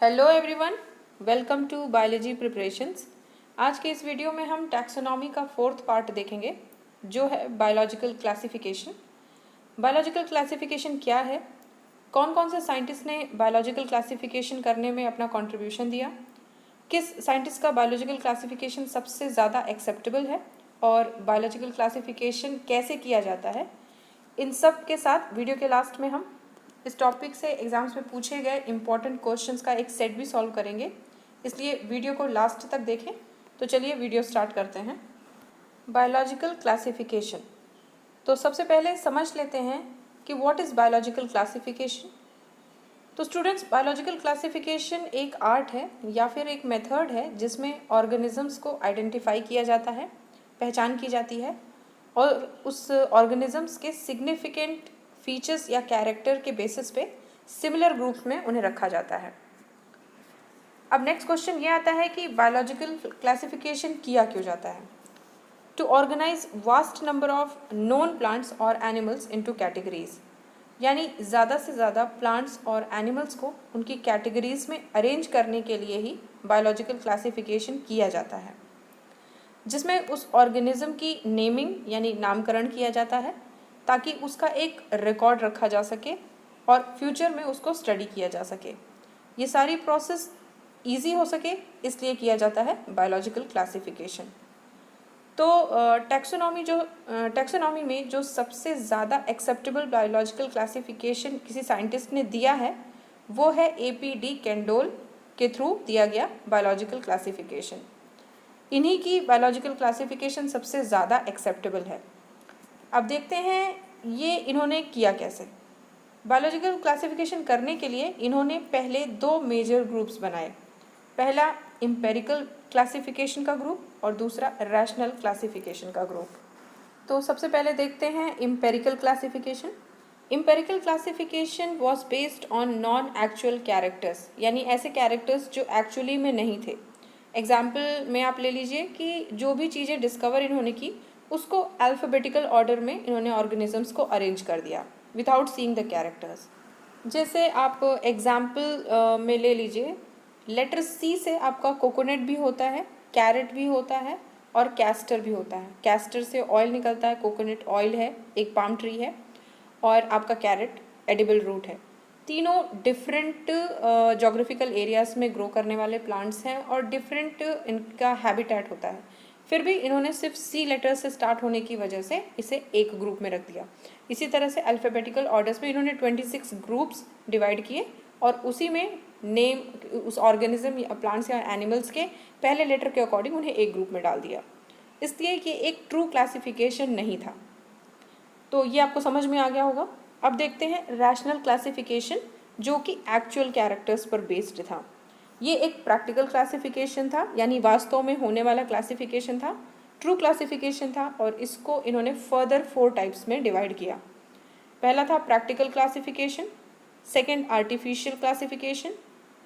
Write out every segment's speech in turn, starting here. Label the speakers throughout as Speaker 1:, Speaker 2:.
Speaker 1: Hello everyone, welcome to biology preparations. आज के इस वीडियो में हम टैक्सोनॉमी का फोर्थ पार्ट देखेंगे जो है बायोलॉजिकल क्लासिफिकेशन। बायोलॉजिकल क्लासिफिकेशन क्या है, कौन कौन से साइंटिस्ट ने बायोलॉजिकल क्लासिफिकेशन करने में अपना कंट्रीब्यूशन दिया, किस साइंटिस्ट का बायोलॉजिकल क्लासिफिकेशन सबसे ज़्यादा एक्सेप्टेबल है और बायोलॉजिकल क्लासिफिकेशन कैसे किया जाता है। इन सब के साथ वीडियो के लास्ट में हम इस टॉपिक से एग्जाम्स में पूछे गए इम्पॉर्टेंट क्वेश्चंस का एक सेट भी सॉल्व करेंगे, इसलिए वीडियो को लास्ट तक देखें। तो चलिए वीडियो स्टार्ट करते हैं। बायोलॉजिकल क्लासिफिकेशन, तो सबसे पहले समझ लेते हैं कि व्हाट इज़ बायोलॉजिकल क्लासिफिकेशन। तो स्टूडेंट्स, बायोलॉजिकल क्लासिफिकेशन एक आर्ट है या फिर एक मेथड है जिसमें ऑर्गेनिजम्स को आइडेंटिफाई किया जाता है, पहचान की जाती है और उस ऑर्गेनिजम्स के सिग्निफिकेंट फीचर्स या कैरेक्टर के बेसिस पे सिमिलर ग्रुप्स में उन्हें रखा जाता है। अब नेक्स्ट क्वेश्चन ये आता है कि बायोलॉजिकल क्लासिफिकेशन किया क्यों जाता है। To organize vast number of known plants और एनिमल्स इनटू कैटेगरीज, यानी ज़्यादा से ज़्यादा प्लांट्स और एनिमल्स को उनकी कैटेगरीज में अरेंज करने के लिए ही बायोलॉजिकल क्लासिफिकेशन किया जाता है, जिसमें उस ऑर्गेनिज्म की नेमिंग यानी नामकरण किया जाता है ताकि उसका एक रिकॉर्ड रखा जा सके और फ्यूचर में उसको स्टडी किया जा सके। ये सारी प्रोसेस इजी हो सके इसलिए किया जाता है बायोलॉजिकल क्लासिफिकेशन। तो टैक्सोनॉमी में जो सबसे ज़्यादा एक्सेप्टेबल बायोलॉजिकल क्लासिफिकेशन किसी साइंटिस्ट ने दिया है वो है APD कैंडोल के थ्रू दिया गया बायोलॉजिकल क्लासिफिकेशन। इन्हीं की बायोलॉजिकल क्लासिफिकेशन सबसे ज़्यादा एक्सेप्टेबल है। अब देखते हैं ये इन्होंने किया कैसे। बायोलॉजिकल क्लासिफिकेशन करने के लिए इन्होंने पहले दो मेजर ग्रुप्स बनाए, पहला एम्पिरिकल क्लासिफिकेशन का ग्रुप और दूसरा रैशनल क्लासिफिकेशन का ग्रुप। तो सबसे पहले देखते हैं empirical classification. Empirical classification was based on non actual characters, यानी ऐसे कैरेक्टर्स जो एक्चुअली में नहीं थे। एग्जाम्पल में आप ले लीजिए कि जो भी चीज़ें डिस्कवर इन्होंने की उसको अल्फ़ाबेटिकल ऑर्डर में इन्होंने ऑर्गेनिजम्स को अरेंज कर दिया विदाउट सीइंग द कैरेक्टर्स। जैसे आप एग्जाम्पल में ले लीजिए, लेटर C से आपका कोकोनट भी होता है, कैरेट भी होता है और कैस्टर भी होता है। कैस्टर से ऑयल निकलता है, कोकोनट ऑयल है, एक पाम ट्री है और आपका कैरेट एडिबल रूट है। तीनों डिफरेंट जोग्राफिकल एरियाज़ में ग्रो करने वाले प्लांट्स हैं और डिफरेंट इनका हैबिटेट होता है। फिर भी इन्होंने सिर्फ C लेटर से स्टार्ट होने की वजह से इसे एक ग्रुप में रख दिया। इसी तरह से अल्फ़ाबेटिकल ऑर्डर्स में इन्होंने 26 ग्रुप्स डिवाइड किए और उसी में नेम उस ऑर्गेनिज्म या प्लांट्स या एनिमल्स के पहले लेटर के अकॉर्डिंग उन्हें एक ग्रुप में डाल दिया। इसलिए कि एक ट्रू क्लासिफिकेशन नहीं था। तो ये आपको समझ में आ गया होगा। अब देखते हैं रैशनल क्लासिफिकेशन, जो कि एक्चुअल कैरेक्टर्स पर बेस्ड था। ये एक प्रैक्टिकल क्लासिफिकेशन था, यानी वास्तव में होने वाला क्लासिफिकेशन था, ट्रू क्लासिफिकेशन था और इसको इन्होंने फर्दर 4 टाइप्स में डिवाइड किया। पहला था practical classification, second artificial classification,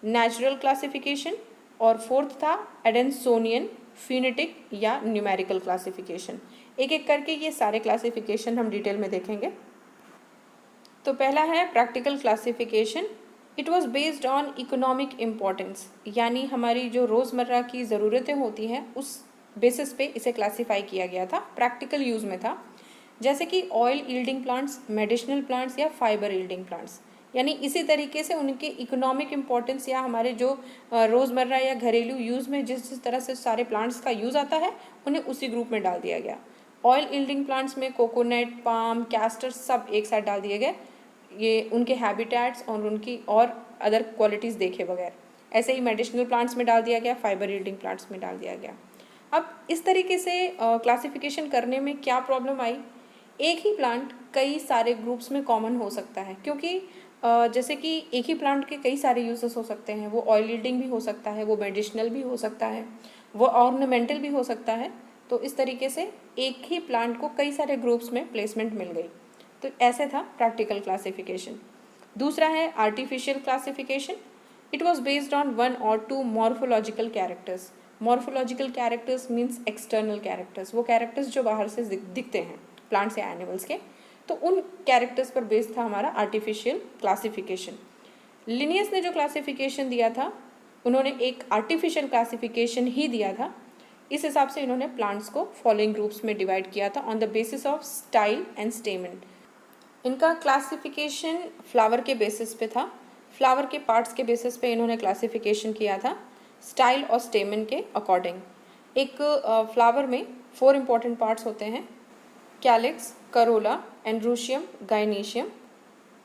Speaker 1: natural classification और फोर्थ था एडेंसोनियन, फिनेटिक या न्यूमेरिकल क्लासिफिकेशन। एक एक करके ये सारे क्लासिफिकेशन हम डिटेल में देखेंगे। तो पहला है practical classification. It was based on economic importance, यानी हमारी जो रोज़मर्रा की ज़रूरतें होती हैं उस बेसिस पे इसे क्लासीफाई किया गया था, प्रैक्टिकल यूज़ में था। जैसे कि oil yielding plants, medicinal plants या फाइबर यील्डिंग प्लांट्स, यानी इसी तरीके से उनके इकोनॉमिक इम्पोर्टेंस या हमारे जो रोज़मर्रा या घरेलू यूज़ में जिस तरह से सारे प्लांट्स का यूज़ आता है उन्हें उसी ग्रुप में डाल दिया गया। ऑयल यील्डिंग प्लांट्स में कोकोनट, पाम, कैस्टर सब एक साथ डाल दिए गए, ये उनके हैबिटेट्स और उनकी और अदर क्वालिटीज़ देखे बगैर। ऐसे ही मेडिसिनल प्लांट्स में डाल दिया गया, फाइबर यील्डिंग प्लांट्स में डाल दिया गया। अब इस तरीके से क्लासिफिकेशन करने में क्या प्रॉब्लम आई, एक ही प्लांट कई सारे ग्रुप्स में कॉमन हो सकता है, क्योंकि जैसे कि एक ही प्लांट के कई सारे यूजेस हो सकते हैं। वो ऑयल यील्डिंग भी हो सकता है, वो मेडिसिनल भी हो सकता है, वो ऑर्नामेंटल भी हो सकता है। तो इस तरीके से एक ही प्लांट को कई सारे ग्रुप्स में प्लेसमेंट मिल गई। तो ऐसे था प्रैक्टिकल क्लासिफिकेशन। दूसरा है artificial classification. It was based on 1 or 2 morphological characters. Morphological characters means external characters, वो कैरेक्टर्स जो बाहर से दिखते हैं प्लांट्स या एनिमल्स के, तो उन कैरेक्टर्स पर बेस्ड था हमारा आर्टिफिशियल क्लासिफिकेशन। लिनियस ने जो क्लासिफिकेशन दिया था उन्होंने एक आर्टिफिशियल क्लासिफिकेशन ही दिया था। इस हिसाब से इन्होंने प्लांट्स को फॉलोइंग ग्रुप्स में डिवाइड किया था on the basis of style and स्टेमन। इनका क्लासिफिकेशन फ्लावर के बेसिस पे था, फ्लावर के पार्ट्स के बेसिस पे इन्होंने क्लासिफिकेशन किया था स्टाइल और स्टेमन के अकॉर्डिंग। एक फ्लावर में 4 इंपॉर्टेंट पार्ट्स होते हैं, कैलिक्स, करोला, एंड्रूशियम, गाइनीशियम।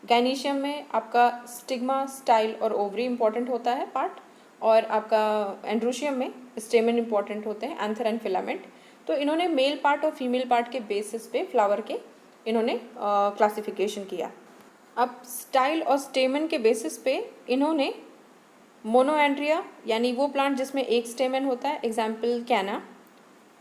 Speaker 1: गाइनीशियम में आपका स्टिग्मा, स्टाइल और ओवरी इंपॉर्टेंट होता है पार्ट, और आपका एंड्रूशियम में स्टेमन इंपॉर्टेंट होते हैं, एंथर एंड फिलामेंट। तो इन्होंने मेल पार्ट और फीमेल पार्ट के बेसिस पे फ्लावर के इन्होंने क्लासिफिकेशन किया। अब स्टाइल और स्टेमन के बेसिस पे इन्होंने मोनोएंड्रिया यानी वो प्लांट जिसमें एक स्टेमन होता है, एग्जाम्पल कैना।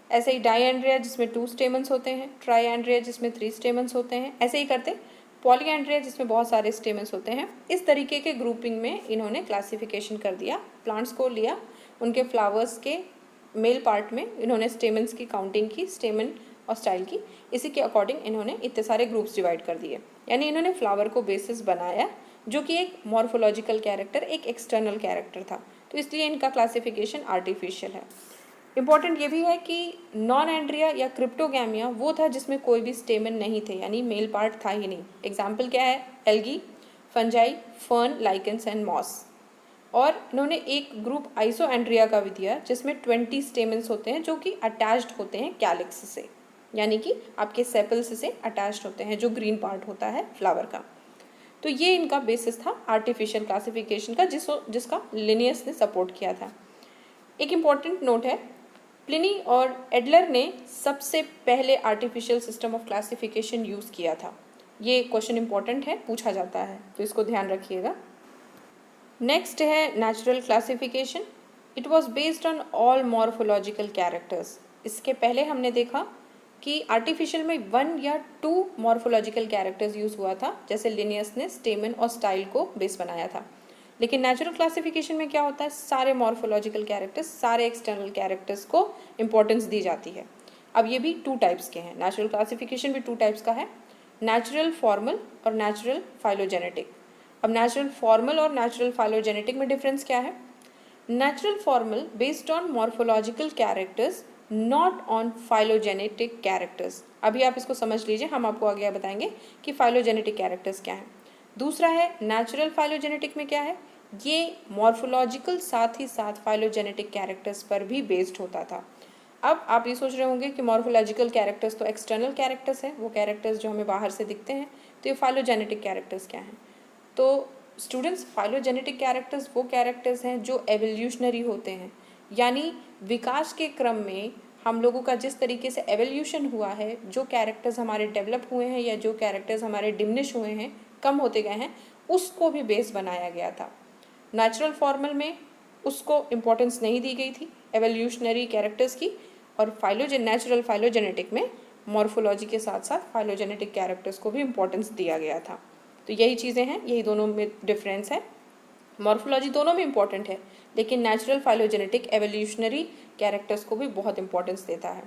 Speaker 1: ऐसे ही डाईएंड्रिया जिसमें 2 स्टेमन्स होते हैं, ट्राईएंड्रिया जिसमें 3 स्टेमन्स होते हैं, ऐसे ही करते पॉलीएंड्रिया जिसमें बहुत सारे स्टेमन्स होते हैं। इस तरीके के ग्रुपिंग में इन्होंने क्लासिफिकेशन कर दिया, प्लांट्स को लिया, उनके फ्लावर्स के मेल पार्ट में इन्होंने स्टेमन्स की काउंटिंग की, स्टेमन और स्टाइल की, इसी के अकॉर्डिंग इन्होंने इतने सारे ग्रुप्स डिवाइड कर दिए। यानी इन्होंने फ्लावर को बेसिस बनाया जो कि एक मॉर्फोलॉजिकल कैरेक्टर, एक एक्सटर्नल कैरेक्टर था, तो इसलिए इनका क्लासिफिकेशन आर्टिफिशियल है। इम्पॉर्टेंट ये भी है कि नॉन एंड्रिया या क्रिप्टोगैमिया वो था जिसमें कोई भी स्टेमन नहीं थे, यानी मेल पार्ट था ही नहीं। एग्जाम्पल क्या है, algae, fungi, fern, lichens and moss. और इन्होंने एक ग्रुप आइसोएंड्रिया का भी दिया जिसमें 20 स्टेमन्स होते हैं जो कि अटैच्ड होते हैं कैलिक्स से, यानी कि आपके सेपल्स से अटैच्ड होते हैं, जो ग्रीन पार्ट होता है फ्लावर का। तो ये इनका बेसिस था आर्टिफिशियल क्लासिफिकेशन का, जिसका लिनियस ने सपोर्ट किया था। एक इम्पॉर्टेंट नोट है, प्लिनी और एडलर ने सबसे पहले artificial system of classification use किया था। ये क्वेश्चन इंपॉर्टेंट है, पूछा जाता है, तो इसको ध्यान रखिएगा। नेक्स्ट है natural classification. It was based on all morphological characters. इसके पहले हमने देखा कि आर्टिफिशियल में 1 या 2 मॉर्फोलॉजिकल कैरेक्टर्स यूज़ हुआ था, जैसे लिनियस ने स्टेमन और स्टाइल को बेस बनाया था। लेकिन नेचुरल क्लासिफिकेशन में क्या होता है, सारे मॉर्फोलॉजिकल कैरेक्टर्स, सारे एक्सटर्नल कैरेक्टर्स को इंपॉर्टेंस दी जाती है। अब ये भी 2 टाइप्स के हैं, नेचुरल क्लासिफिकेशन भी 2 टाइप्स का है, नेचुरल फॉर्मल और नेचुरल फाइलोजेनेटिक। अब नेचुरल फॉर्मल और नेचुरल फाइलोजेनेटिक में डिफरेंस क्या है? Natural formal based on morphological characters, not on phylogenetic characters. अभी आप इसको समझ लीजिए, हम आपको आगे बताएंगे कि फाइलोजेनेटिक कैरेक्टर्स क्या हैं। दूसरा है नेचुरल फाइलोजेनेटिक में क्या है, ये मॉर्फोलॉजिकल साथ ही साथ फाइलोजेनेटिक कैरेक्टर्स पर भी बेस्ड होता था। अब आप ये सोच रहे होंगे कि मॉर्फोलॉजिकल कैरेक्टर्स तो एक्सटर्नल कैरेक्टर्स हैं, वो कैरेक्टर्स जो हमें बाहर से दिखते हैं, तो ये फाइलोजेनेटिक कैरेक्टर्स क्या हैं? तो स्टूडेंट्स, फाइलोजेनेटिक कैरेक्टर्स वो कैरेक्टर्स हैं जो एवोल्यूशनरी होते हैं, यानी विकास के क्रम में हम लोगों का जिस तरीके से एवोल्यूशन हुआ है, जो कैरेक्टर्स हमारे डेवलप हुए हैं या जो कैरेक्टर्स हमारे डिमिनिश हुए हैं, कम होते गए हैं, उसको भी बेस बनाया गया था। नेचुरल फॉर्मल में उसको इम्पोर्टेंस नहीं दी गई थी एवोल्यूशनरी कैरेक्टर्स की, और नेचुरल फाइलोजेनेटिक में मॉर्फोलॉजी के साथ साथ फाइलोजेनेटिक कैरेक्टर्स को भी इम्पोर्टेंस दिया गया था। तो यही चीज़ें हैं, यही दोनों में डिफरेंस है। मॉर्फोलॉजी दोनों में इम्पॉर्टेंट है, लेकिन नेचुरल फाइलोजेनेटिक एवोल्यूशनरी कैरेक्टर्स को भी बहुत इंपॉर्टेंस देता है।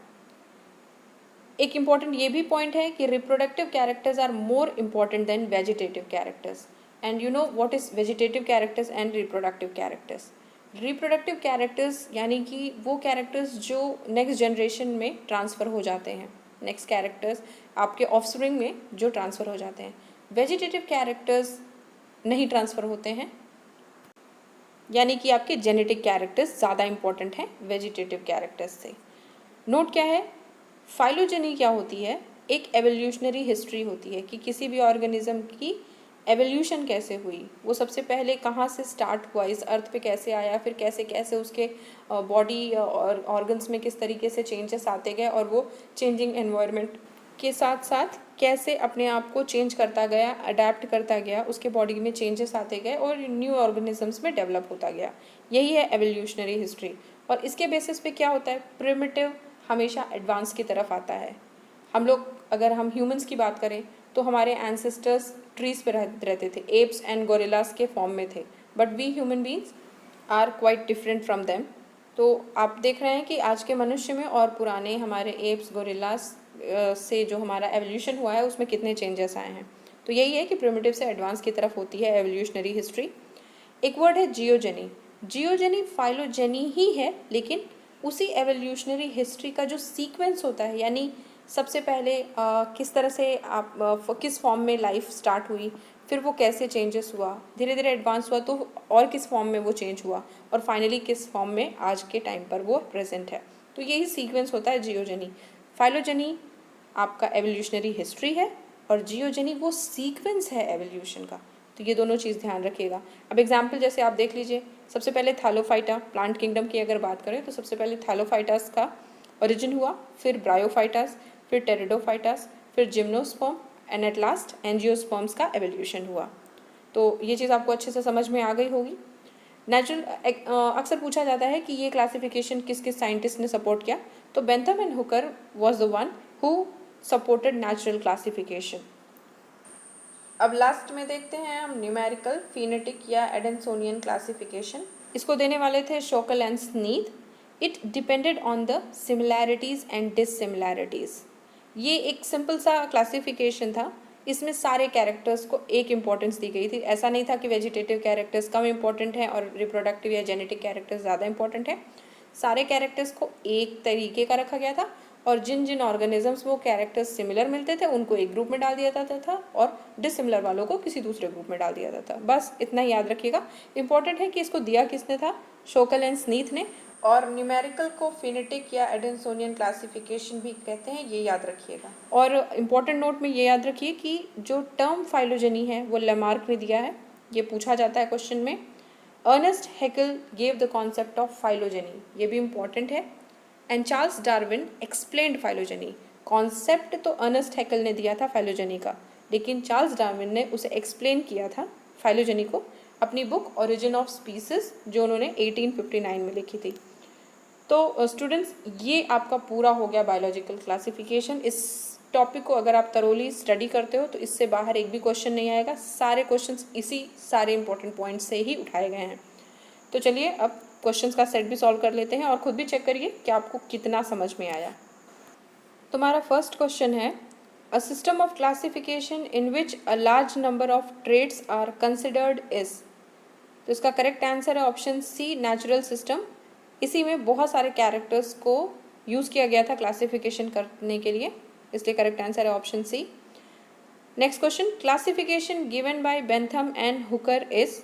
Speaker 1: एक इम्पॉर्टेंट ये भी पॉइंट है कि reproductive characters are more important than vegetative characters. And you know what is vegetative characters and reproductive characters. Reproductive characters यानी कि वो कैरेक्टर्स जो नेक्स्ट जनरेशन में ट्रांसफ़र हो जाते हैं, नेक्स्ट कैरेक्टर्स आपके ऑफस्प्रिंग में जो ट्रांसफ़र हो जाते हैं। वेजिटेटिव कैरेक्टर्स नहीं ट्रांसफ़र होते हैं, यानी कि आपके जेनेटिक कैरेक्टर्स ज़्यादा इंपॉर्टेंट हैं वेजिटेटिव कैरेक्टर्स से। नोट क्या है, फाइलोजेनी क्या होती है, एक एवोल्यूशनरी हिस्ट्री होती है कि किसी भी ऑर्गेनिज्म की एवोल्यूशन कैसे हुई, वो सबसे पहले कहाँ से स्टार्ट हुआ, इस अर्थ पे कैसे आया, फिर कैसे कैसे उसके बॉडी और ऑर्गन्स में किस तरीके से चेंजेस आते गए, और वो चेंजिंग एनवायरनमेंट के साथ साथ कैसे अपने आप को चेंज करता गया, अडेप्ट करता गया, उसके बॉडी में चेंजेस आते गए और न्यू ऑर्गेनिजम्स में डेवलप होता गया। यही है एवोल्यूशनरी हिस्ट्री। और इसके बेसिस पे क्या होता है, प्रिमिटिव हमेशा एडवांस की तरफ आता है। हम लोग, अगर हम ह्यूमंस की बात करें तो हमारे एंसेस्टर्स ट्रीज पे रहते थे, एप्स एंड गोरिल्लास के फॉर्म में थे, but we human beings are quite different from them. तो आप देख रहे हैं कि आज के मनुष्य में और पुराने हमारे एप्स, गोरिल्लास से जो हमारा एवोल्यूशन हुआ है उसमें कितने चेंजेस आए हैं। तो यही है कि प्रिमिटिव से एडवांस की तरफ होती है एवोल्यूशनरी हिस्ट्री। एक वर्ड है जियोजेनी। जियोजेनी फाइलोजेनी ही है, लेकिन उसी एवोल्यूशनरी हिस्ट्री का जो सीक्वेंस होता है, यानी सबसे पहले किस तरह से किस फॉर्म में लाइफ स्टार्ट हुई, फिर वो कैसे चेंजेस हुआ, धीरे धीरे एडवांस हुआ तो और किस फॉर्म में वो चेंज हुआ, और फाइनली किस फॉर्म में आज के टाइम पर वो प्रेजेंट है। तो यही सीक्वेंस होता है जियोजेनी। फाइलोजेनी आपका एवोल्यूशनरी हिस्ट्री है और जियोजेनी वो सीक्वेंस है एवोल्यूशन का। तो ये दोनों चीज़ ध्यान रखिएगा। अब एग्जाम्पल जैसे आप देख लीजिए, सबसे पहले थैलोफाइटा, प्लांट किंगडम की अगर बात करें तो सबसे पहले थैलोफाइटास का ओरिजिन हुआ, फिर ब्रायोफाइटास, फिर टेरिडोफाइटास, फिर gymnosperm and at last angiosperms का एवोल्यूशन हुआ। तो ये चीज़ आपको अच्छे से समझ में आ गई होगी। नेचुरल अक्सर पूछा जाता है कि ये क्लासिफिकेशन किस किस साइंटिस्ट ने सपोर्ट किया, तो Bentham and Hooker was the one who supported natural classification. अब लास्ट में देखते हैं हम न्यूमेरिकल, फिनेटिक या एडेंसोनियन क्लासिफिकेशन। इसको देने वाले थे Sokal and Sneath. It depended on the similarities and dissimilarities. ये एक सिंपल सा क्लासिफिकेशन था। इसमें सारे कैरेक्टर्स को एक इम्पॉर्टेंस दी गई थी। ऐसा नहीं था कि वेजिटेटिव कैरेक्टर्स कम इम्पॉर्टेंट हैं और रिप्रोडक्टिव या जेनेटिक कैरेक्टर्स ज़्यादा इम्पॉर्टेंट हैं। सारे कैरेक्टर्स को एक तरीके का रखा गया था और जिन जिन ऑर्गेनिजम्स वो कैरेक्टर्स सिमिलर मिलते थे उनको एक ग्रुप में डाल दिया जाता था और डिसिमिलर वालों को किसी दूसरे ग्रुप में डाल दिया जाता था। बस इतना ही याद रखिएगा। इंपॉर्टेंट है कि इसको दिया किसने था, शोकल एंड स्नीथ ने। और न्यूमेरिकल को फिनेटिक या एडेंसोनियन क्लासिफिकेशन भी कहते हैं, ये याद रखिएगा। और इम्पॉर्टेंट नोट में ये याद रखिए कि जो टर्म फाइलोजेनी है वो लेमार्क ने दिया है। ये पूछा जाता है क्वेश्चन में। Ernest Haeckel gave the concept of phylogeny, ये भी इम्पॉर्टेंट है। And Charles Darwin explained phylogeny. Concept तो अर्नेस्ट हैकेल ने दिया था फाइलोजेनी का, लेकिन चार्ल्स डार्विन ने उसे एक्सप्लेन किया था फाइलोजेनी को अपनी बुक ओरिजिन ऑफ स्पीसीज, जो उन्होंने 1859 में लिखी थी। तो स्टूडेंट्स, ये आपका पूरा हो गया बायोलॉजिकल क्लासिफिकेशन। इस टॉपिक को अगर आप तरोली स्टडी करते हो तो इससे बाहर एक भी क्वेश्चन नहीं आएगा। सारे क्वेश्चंस इसी सारे इंपॉर्टेंट पॉइंट से ही उठाए गए हैं। तो चलिए अब क्वेश्चंस का सेट भी सॉल्व कर लेते हैं और खुद भी चेक करिए कि आपको कितना समझ में आया। तुम्हारा फर्स्ट क्वेश्चन है, a system of classification in which a large number of traits are considered is. तो इसका करेक्ट आंसर है ऑप्शन सी, नेचुरल सिस्टम। इसी में बहुत सारे कैरेक्टर्स को यूज़ किया गया था क्लासिफिकेशन करने के लिए, इसलिए करेक्ट आंसर है option C. Next question, classification given by Bentham and Hooker is.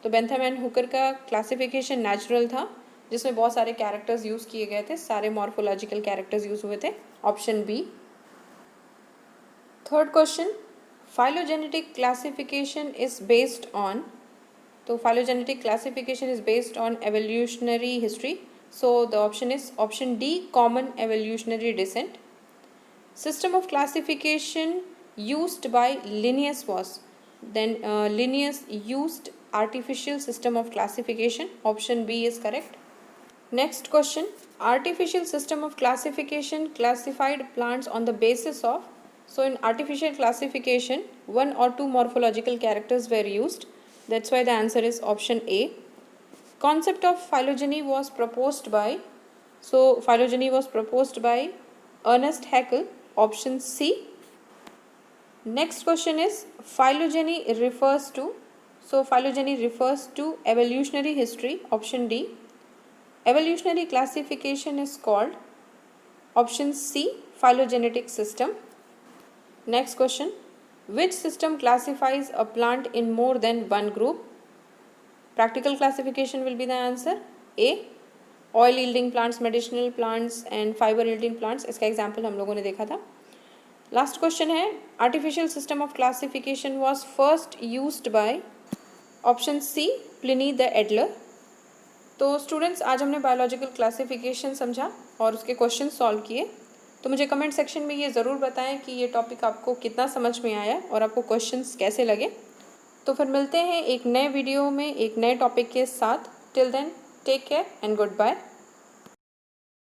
Speaker 1: तो बेंथम एंड हुकर का क्लासिफिकेशन नेचुरल था, जिसमें बहुत सारे कैरेक्टर्स यूज़ किए गए थे, सारे मॉर्फोलॉजिकल कैरेक्टर्स यूज़ हुए थे, option B. Third question, phylogenetic classification is based on. तो phylogenetic classification is based on evolutionary history, so the option is option D, common evolutionary descent. System of classification used by Linnaeus was, then Linnaeus used artificial system of classification, option B is correct. Next question, artificial system of classification classified plants on the basis of. So in artificial classification, one or two morphological characters were used. That's why the answer is option A. Concept of phylogeny was proposed by, so phylogeny was proposed by Ernest Haeckel, option C. Next question is, phylogeny refers to, so phylogeny refers to evolutionary history, option D. Evolutionary classification is called, option C, phylogenetic system. Next question, which system classifies a plant in more than one group? Practical classification will be the answer. A, oil yielding plants, medicinal plants and fiber yielding plants. इसका example हम लोगों ने देखा था। Last question है, artificial system of classification was first used by, option C, Pliny the Elder. तो students, आज हमने बायोलॉजिकल क्लासिफिकेशन समझा और उसके क्वेश्चन सॉल्व किए। तो मुझे कमेंट सेक्शन में ये ज़रूर बताएं कि ये टॉपिक आपको कितना समझ में आया और आपको क्वेश्चंस कैसे लगे। तो फिर मिलते हैं एक नए वीडियो में एक नए टॉपिक के साथ। Till then, take care and good bye.